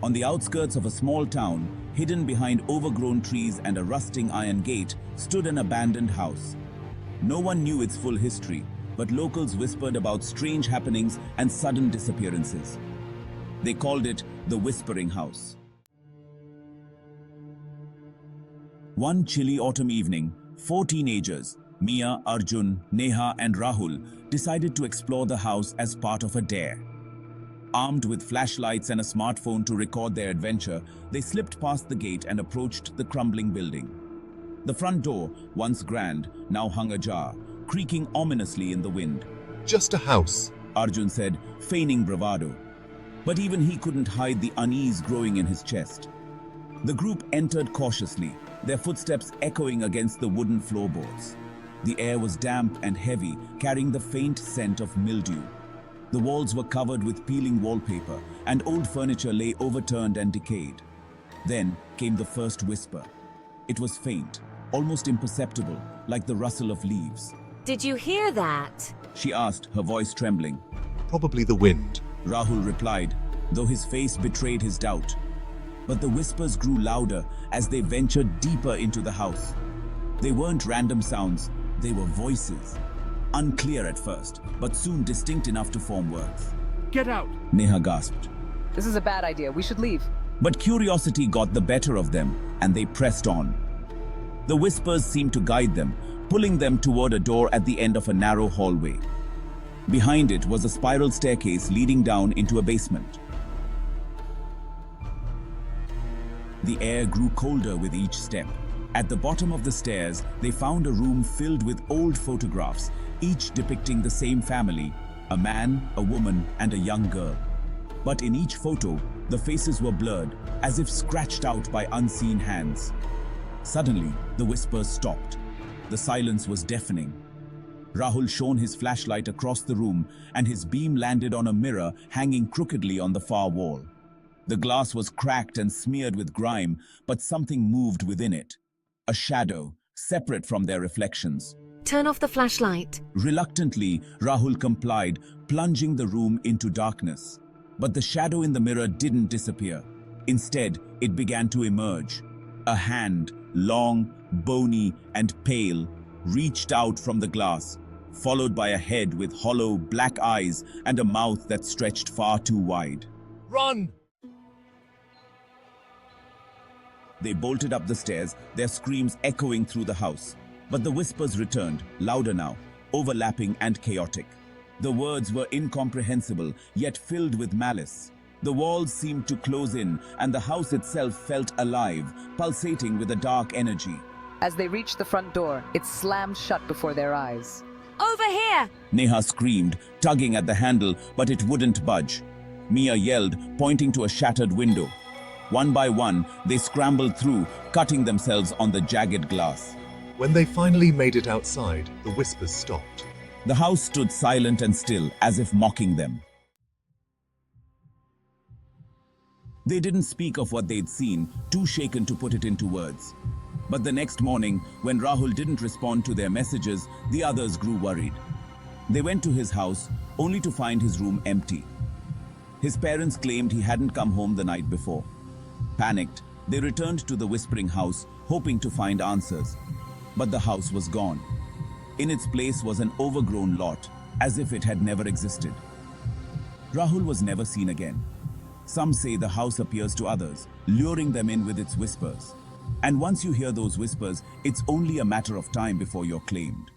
On the outskirts of a small town, hidden behind overgrown trees and a rusting iron gate, stood an abandoned house. No one knew its full history, but locals whispered about strange happenings and sudden disappearances. They called it the Whispering House. One chilly autumn evening, 4 teenagers, Mia, Arjun, Neha and Rahul, decided to explore the house as part of a dare. Armed with flashlights and a smartphone to record their adventure, they slipped past the gate and approached the crumbling building. The front door, once grand, now hung ajar, creaking ominously in the wind. Just a house, Arjun said, feigning bravado. But even he couldn't hide the unease growing in his chest. The group entered cautiously, their footsteps echoing against the wooden floorboards. The air was damp and heavy, carrying the faint scent of mildew. The walls were covered with peeling wallpaper, and old furniture lay overturned and decayed. Then came the first whisper. It was faint, almost imperceptible, like the rustle of leaves. Did you hear that? She asked, her voice trembling. probably the wind. Rahul replied, though his face betrayed his doubt. But the whispers grew louder as they ventured deeper into the house. They weren't random sounds, they were voices. Unclear at first, but soon distinct enough to form words. Get out! Neha gasped. This is a bad idea. We should leave. But curiosity got the better of them, and they pressed on. The whispers seemed to guide them, pulling them toward a door at the end of a narrow hallway. Behind it was a spiral staircase leading down into a basement. The air grew colder with each step. At the bottom of the stairs, they found a room filled with old photographs, each depicting the same family, a man, a woman, and a young girl. But in each photo, the faces were blurred, as if scratched out by unseen hands. Suddenly, the whispers stopped. The silence was deafening. Rahul shone his flashlight across the room, and his beam landed on a mirror hanging crookedly on the far wall. The glass was cracked and smeared with grime, but something moved within it. A shadow, separate from their reflections. Turn off the flashlight. Reluctantly, Rahul complied, plunging the room into darkness. But the shadow in the mirror didn't disappear. Instead, it began to emerge. A hand, long, bony, and pale, reached out from the glass, followed by a head with hollow, black eyes and a mouth that stretched far too wide. Run! They bolted up the stairs, their screams echoing through the house. But the whispers returned, louder now, overlapping and chaotic. The words were incomprehensible, yet filled with malice. The walls seemed to close in, and the house itself felt alive, pulsating with a dark energy. As they reached the front door, it slammed shut before their eyes. Over here! Neha screamed, tugging at the handle, but it wouldn't budge. Mia yelled, pointing to a shattered window. One by one, they scrambled through, cutting themselves on the jagged glass. When they finally made it outside, the whispers stopped. The house stood silent and still, as if mocking them. They didn't speak of what they'd seen, too shaken to put it into words. But the next morning, when Rahul didn't respond to their messages, the others grew worried. They went to his house, only to find his room empty. His parents claimed he hadn't come home the night before. Panicked, they returned to the Whispering House, hoping to find answers. But the house was gone. In its place was an overgrown lot, as if it had never existed. Rahul was never seen again. Some say the house appears to others, luring them in with its whispers. And once you hear those whispers, it's only a matter of time before you're claimed.